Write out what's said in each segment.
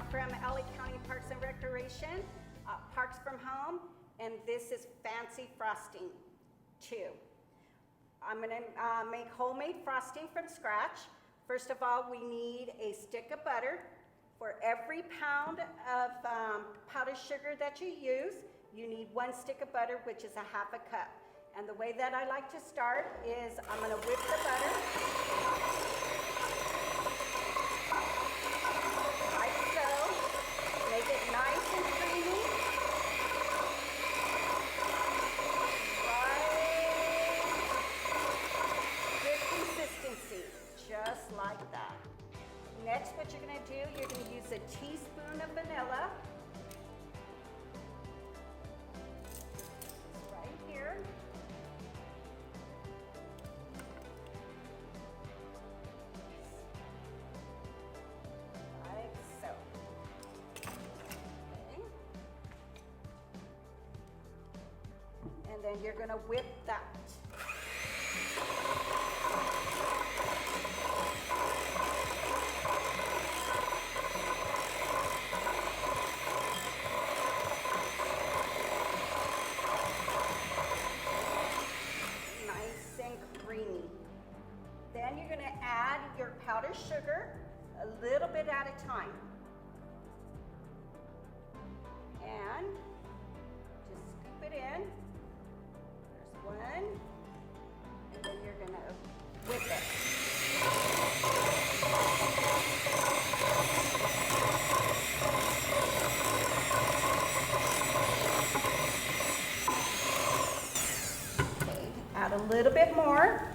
from LA County Parks and Recreation, Parks from Home, and this is fancy frosting too. I'm gonna make homemade frosting from scratch. First of all, we need a stick of butter. For every pound of powdered sugar that you use, you need 1 stick of butter, which is 1/2 cup. And the way that I like to start is I'm gonna whip the butter. Like so. Make it nice and creamy. Right. Good consistency, just like that. Next, what you're gonna do, you're gonna use a teaspoon of vanilla. Right here. Like so. Okay. And then you're gonna whip that. Then you're going to add your powdered sugar a little bit at a time. And just scoop it in. There's one. And then you're going to whip it. Okay, add a little bit more.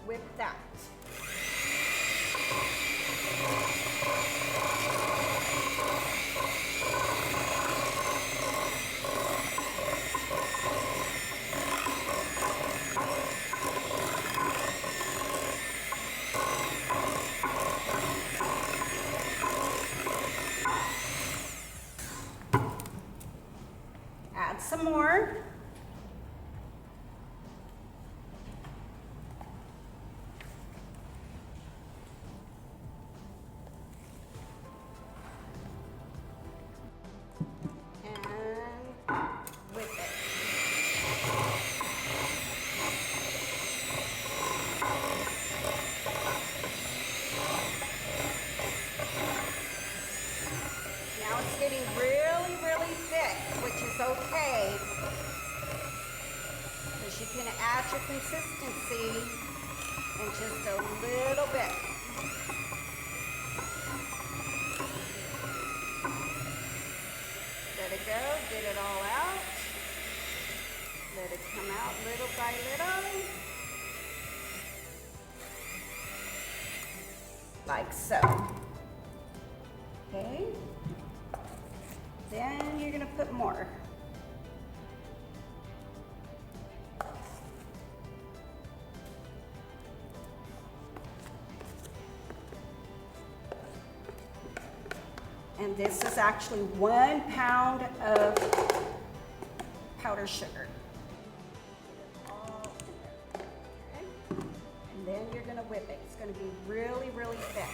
Whip that. Add some more. Getting really, really thick, which is okay, because you can add your consistency in just a little bit. Let it go, get it all out. Let it come out little by little. Like so. Okay. Then you're going to put more. And this is actually 1 pound of powdered sugar. All in there. Okay. And then you're going to whip it. It's going to be really, really thick.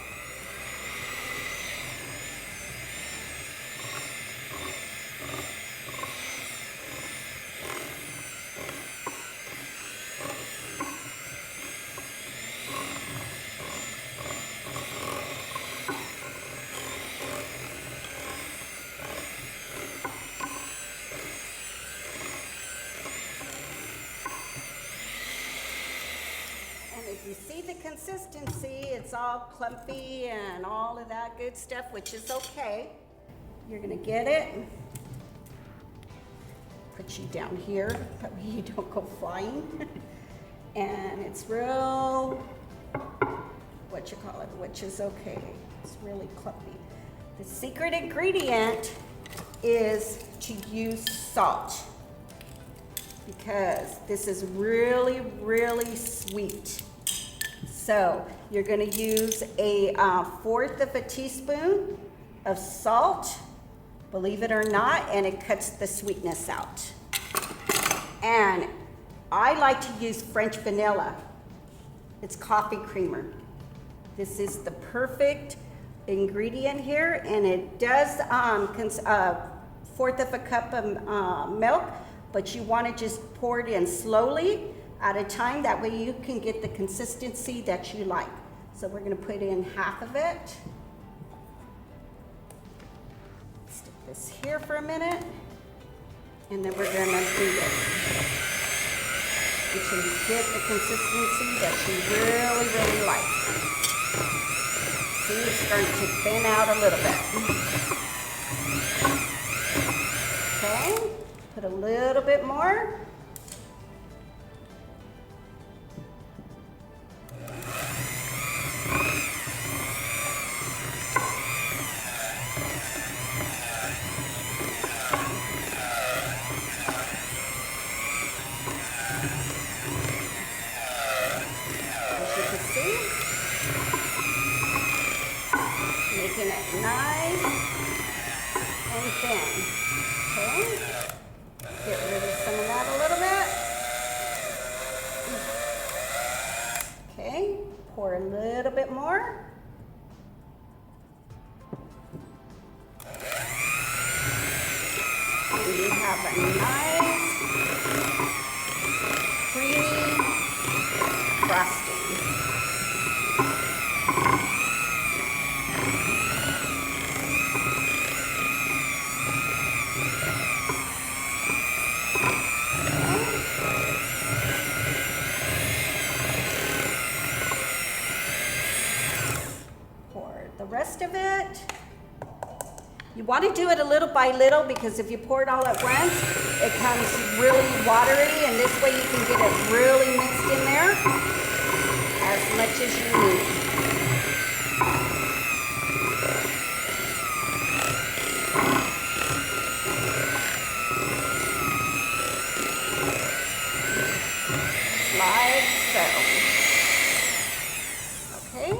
You see the consistency, it's all clumpy and all of that good stuff, which is okay. You're gonna get it, put you down here, that way you don't go flying. And it's real, what you call it, which is okay. It's really clumpy. The secret ingredient is to use salt, because this is really, really sweet. So you're going to use a 1/4 of a teaspoon of salt, believe it or not, and it cuts the sweetness out. And I like to use French vanilla. It's coffee creamer. This is the perfect ingredient here, and it does fourth of a cup of milk, but you want to just pour it in slowly at a time. That way you can get the consistency that you like. So we're going to put in half of it. Stick this here for a minute, and then we're going to beat it until you get the consistency that you really, really like. See, it's starting to thin out a little bit. Okay, put a little bit more. Making it nice and thin. Okay? Get rid of some of that a little bit. Okay, pour a little bit more. And you have a nice, creamy frosting. Rest of it, you want to do it a little by little, because if you pour it all at once, it comes really watery, and this way you can get it really mixed in there as much as you need. Like so. Okay?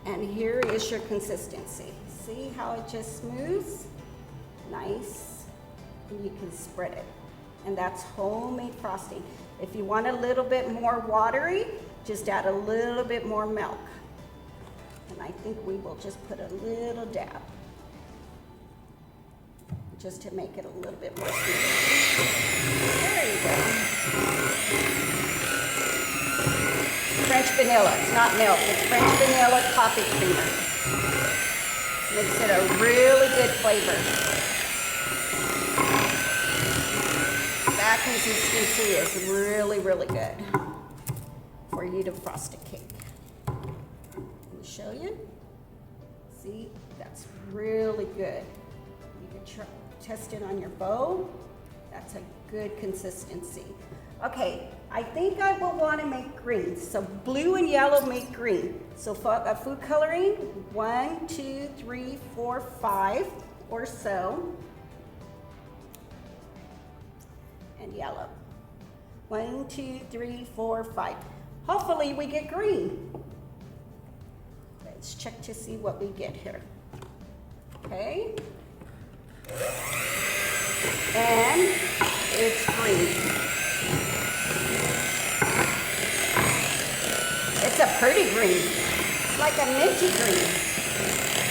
And here is your consistency. See how it just smooths? Nice. And you can spread it. And that's homemade frosting. If you want a little bit more watery, just add a little bit more milk. And I think we will just put a little dab, just to make it a little bit more smooth. There you go. French vanilla, it's not milk, it's French vanilla coffee creamer. Makes it a really good flavor. That consistency is really, really good for you to frost a cake. Let me show you. See, that's really good. You can test it on your bowl. That's a good consistency. Okay, I think I will want to make green. So blue and yellow make green. So food coloring, 1, 2, 3, 4, 5 or so. And yellow. 1, 2, 3, 4, 5. Hopefully we get green. Let's check to see what we get here. Okay. And it's green. It's a pretty green. It's like a minty green.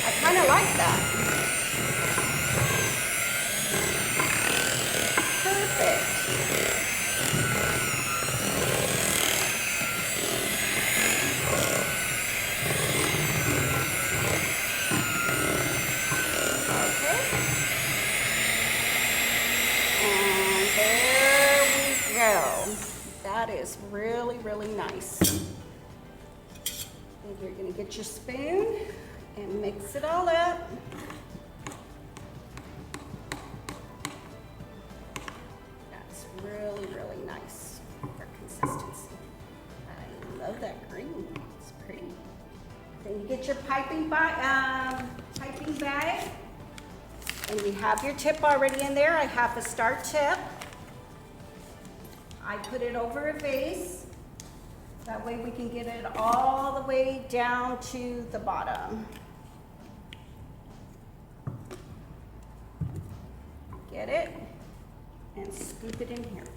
I kind of like that. Perfect. Okay. And there we go. That is really, really nice. You're going to get your spoon and mix it all up. That's really, really nice for consistency. I love that green. It's pretty. Then you get your piping bag, and you have your tip already in there. I have a star tip. I put it over a vase. That way we can get it all the way down to the bottom. Get it and scoop it in here.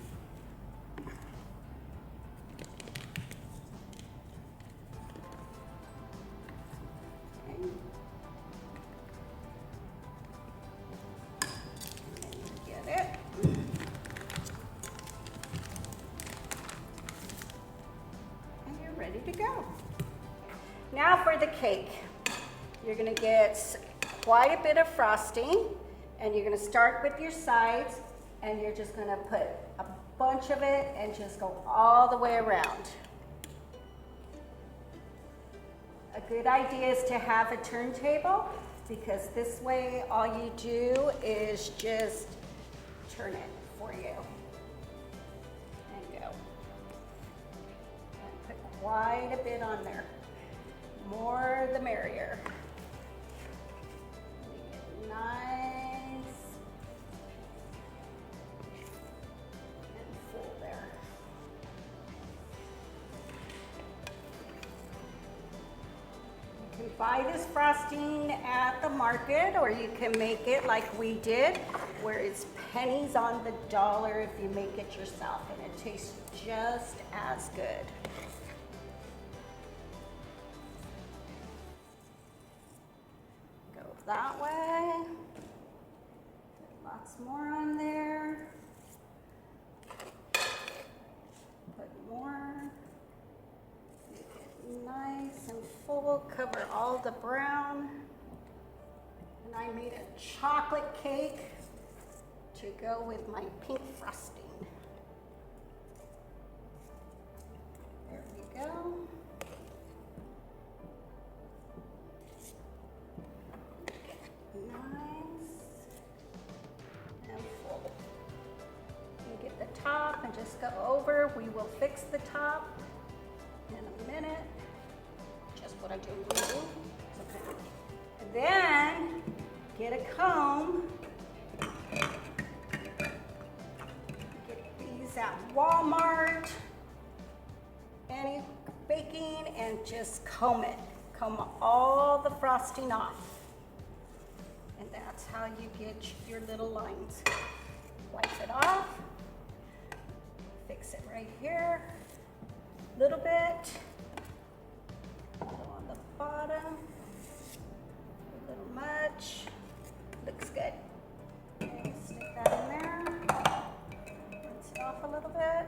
ready to go. Now for the cake. You're gonna get quite a bit of frosting, and you're gonna start with your sides, and you're just gonna put a bunch of it and just go all the way around. A good idea is to have a turntable, because this way all you do is just turn it for you. And go. And put quite a bit on there. More the merrier. Make it nice and full there. You can buy this frosting at the market, or you can make it like we did, where it's pennies on the dollar if you make it yourself, and it tastes just as good. Go that way. Put lots more on there. Put more. Make it nice and full. Cover all the brown. And I made a chocolate cake to go with my pink frosting. There we go. Nice and full. You get the top and just go over. We will fix the top in a minute. Just what I do with you. And then get a comb. Get these at Walmart, any baking, and just comb it. Comb all the frosting off. And that's how you get your little lines. Wipe it off. Fix it right here. A little bit. Go on the bottom. A little much. Looks good. Okay, stick that in there. Rinse it off a little bit.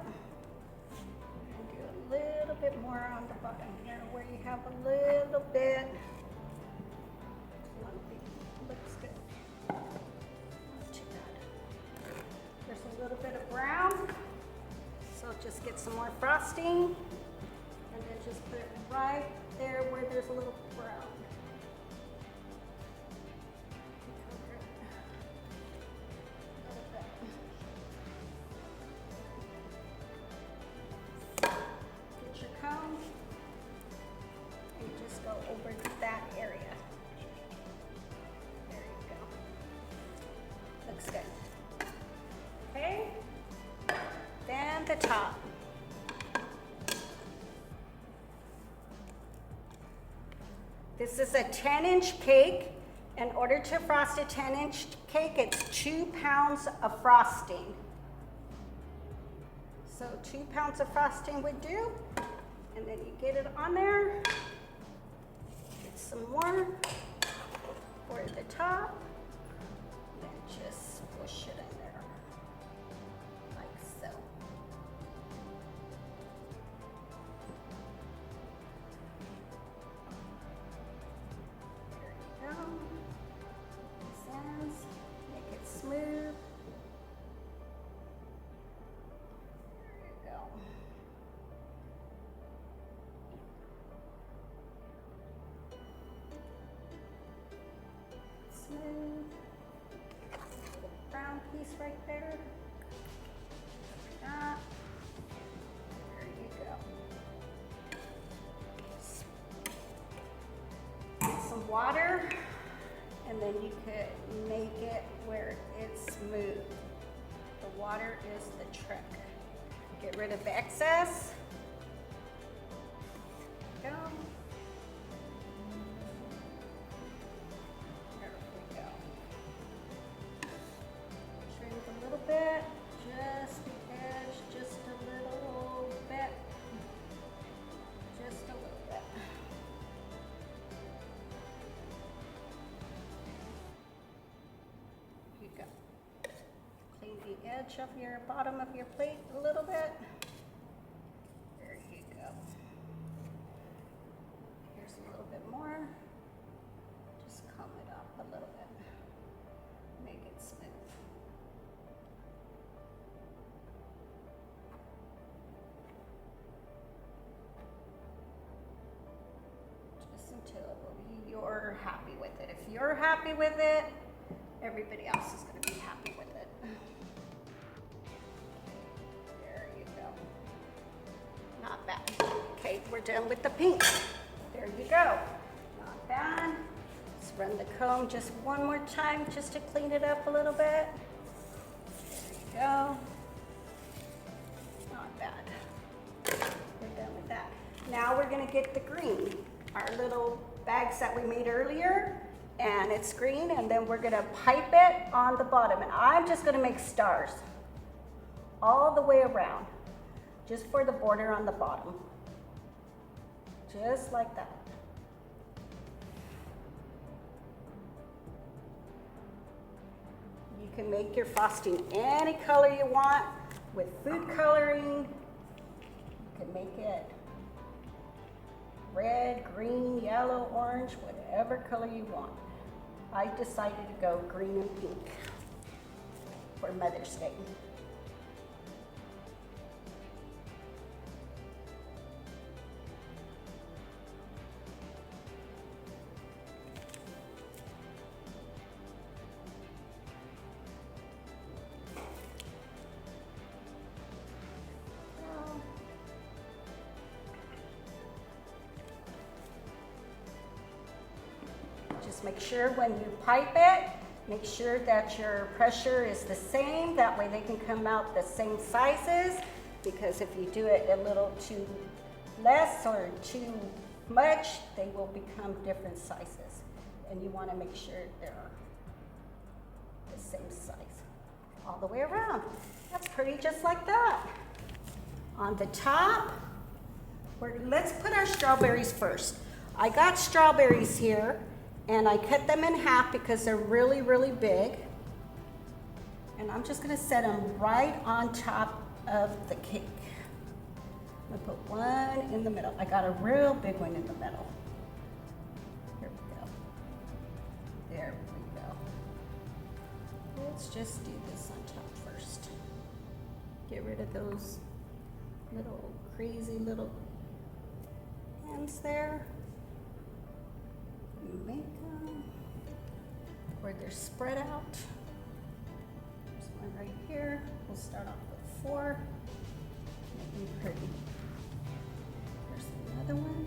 And do a little bit more on the bottom here where you have a little bit. Looks good. Not too bad. There's a little bit of brown. So just get some more frosting. And then just put it right there where there's a little brown. Get your comb and just go over that area. There you go. Looks good. Okay. Then the top. This is a 10-inch cake. In order to frost a 10-inch cake, it's 2 pounds of frosting. So 2 pounds of frosting would do. And then you get it on there. Get some more for the top. Then just push it in there, like so. There you go. This ends. Make it smooth. There you go. Smooth. Little brown piece right there. That. There you go. Get some water, and then you could make it where it's smooth. The water is the trick. Get rid of the excess. Go. There we go. Trim it a little bit, just the edge, just a little bit. Just a little bit. Here you go. Clean the edge of your bottom of your plate a little bit. There you go. until you're happy with it. If you're happy with it, everybody else is going to be happy with it. There you go. Not bad. Okay, we're done with the pink. There you go. Not bad. Let's run the comb just one more time just to clean it up a little bit. There you go. Not bad. We're done with that. Now we're going to get the green. Our little bags that we made earlier, and it's green, and then we're going to pipe it on the bottom. And I'm just going to make stars all the way around, just for the border on the bottom. Just like that. You can make your frosting any color you want with food coloring. You can make it red, green, yellow, orange, whatever color you want. I decided to go green and pink for Mother's Day. Just make sure when you pipe it, make sure that your pressure is the same. That way they can come out the same sizes, because if you do it a little too less or too much, they will become different sizes. And you want to make sure they're the same size all the way around. That's pretty just like that. On the top, let's put our strawberries first. I got strawberries here, and I cut them in half because they're really, really big. And I'm just gonna set them right on top of the cake. I'm gonna put one in the middle. I got a real big one in the middle. Here we go. There we go. Let's just do this on top first. Get rid of those little crazy little ends there. Make them where they're spread out. There's one right here. We'll start off with 4. Make them pretty. There's another one.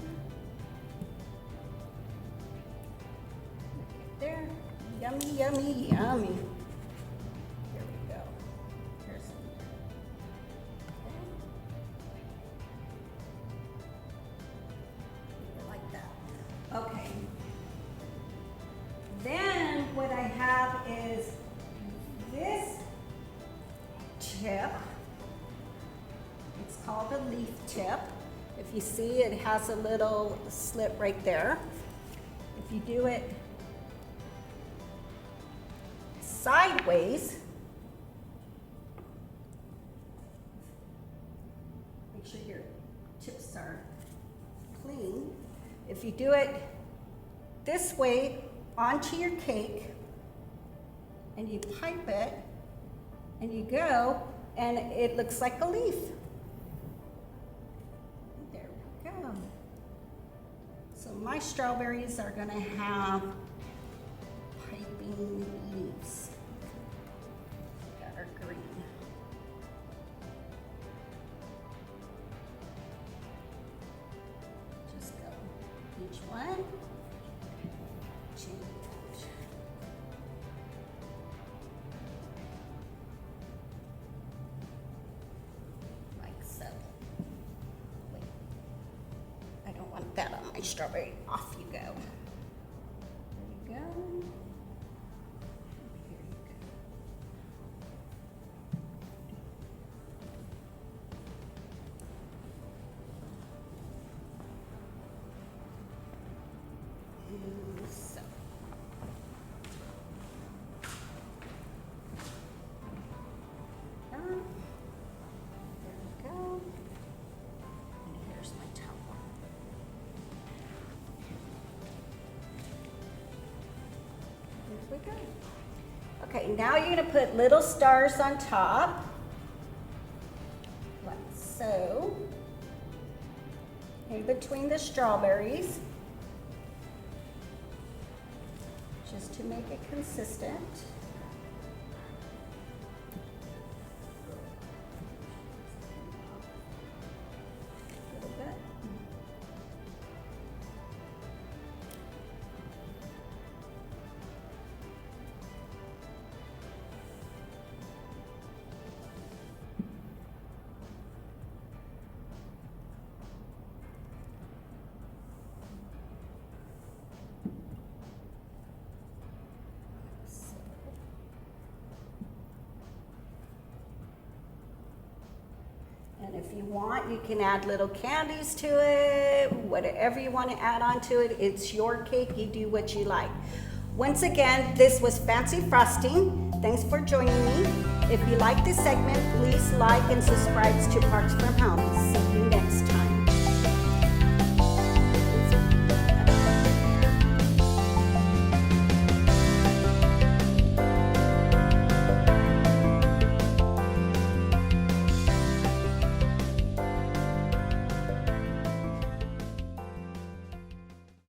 Right there. Yummy, yummy, yummy. Here we go. Here's some. Okay. Like that. Okay. Then what I have is this tip. It's called a leaf tip. If you see, it has a little slit right there. If you do it sideways, make sure your tips are clean. If you do it this way, onto your cake, and you pipe it, and you go, and it looks like a leaf. There we go. So my strawberries are gonna have piping leaves that are green. Just go each one. That on my strawberry. Off you go. There you go. Here you go. So. There we go. And here's my top one. There we go. Okay, now you're going to put little stars on top, like so, in between the strawberries. just to make it consistent. A little bit. And if you want, you can add little candies to it, whatever you want to add on to it. It's your cake, you do what you like. Once again, this was Fancy Frosting. Thanks for joining me. If you like this segment, please like and subscribe to Parks from Home. See you